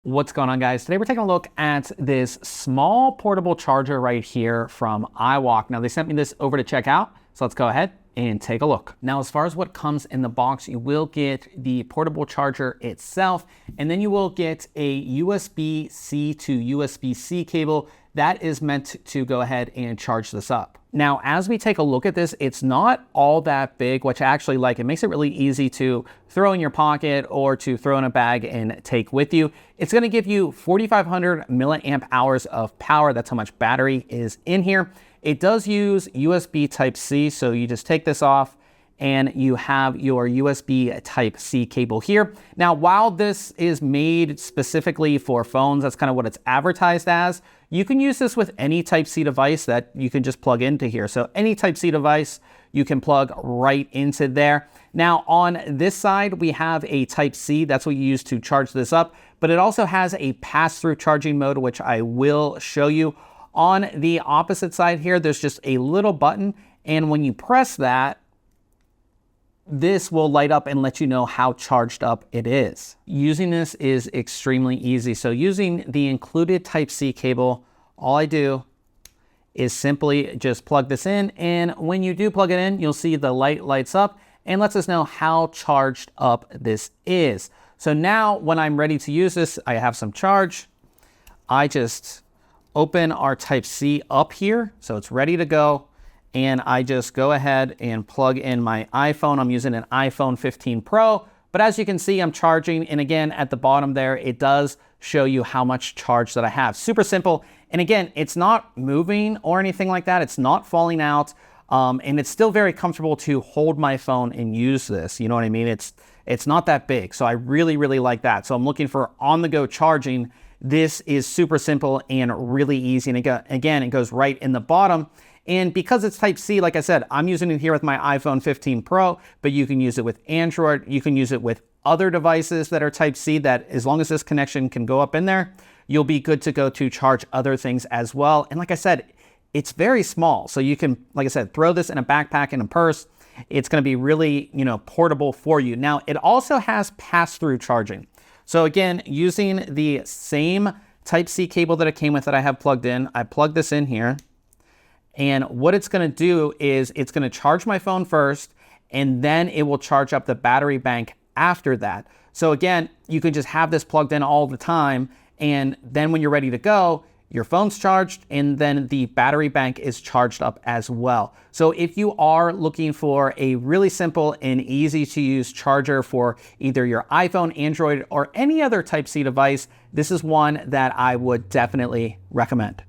What's going on, guys? Today we're taking a look at this small portable charger right here from iWALK. Now they sent me this over to check out, so let's go ahead and take a look. Now, as far as what comes in the box, you will get the portable charger itself, and then you will get a USB-C to USB-C cable that is meant to go ahead and charge this up. Now, as we take a look at this, it's not all that big, which I actually like. It makes it really easy to throw in your pocket or to throw in a bag and take with you. It's going to give you 4,500 milliamp hours of power. That's how much battery is in here. It does use USB Type-C, so you just take this off and you have your USB Type-C cable here. Now, while this is made specifically for phones, that's kind of what it's advertised as, you can use this with any Type-C device that you can just plug into here. So any Type-C device, you can plug right into there. Now, on this side, we have a Type-C. That's what you use to charge this up, but it also has a pass-through charging mode, which I will show you. On the opposite side here, there's just a little button, and when you press that, this will light up and let you know how charged up it is. Using this is extremely easy. So using the included Type-C cable, all I do is simply just plug this in, and when you do plug it in, you'll see the light lights up and lets us know how charged up this is. So now when I'm ready to use this, I have some charge. I just open our Type-C up here, so it's ready to go. And I just go ahead and plug in my iPhone. I'm using an iPhone 15 Pro, but as you can see, I'm charging. And again, at the bottom there, it does show you how much charge that I have. Super simple. And again, it's not moving or anything like that. It's not falling out. And it's still very comfortable to hold my phone and use this. You know what I mean? It's not that big. So I really, really like that. So I'm looking for on-the-go charging. This is super simple and really easy. And again, it goes right in the bottom. And because it's Type-C, like I said, I'm using it here with my iPhone 15 Pro, but you can use it with Android. You can use it with other devices that are Type-C, that as long as this connection can go up in there, you'll be good to go to charge other things as well. And like I said, it's very small. So you can, like I said, throw this in a backpack, in a purse. It's going to be really, portable for you. Now, it also has pass-through charging. So again, using the same Type-C cable that it came with that I have plugged in, I plug this in here. And what it's going to do is it's going to charge my phone first, and then it will charge up the battery bank after that. So again, you can just have this plugged in all the time, and then when you're ready to go, your phone's charged, and then the battery bank is charged up as well. So if you are looking for a really simple and easy to use charger for either your iPhone, Android, or any other Type-C device, this is one that I would definitely recommend.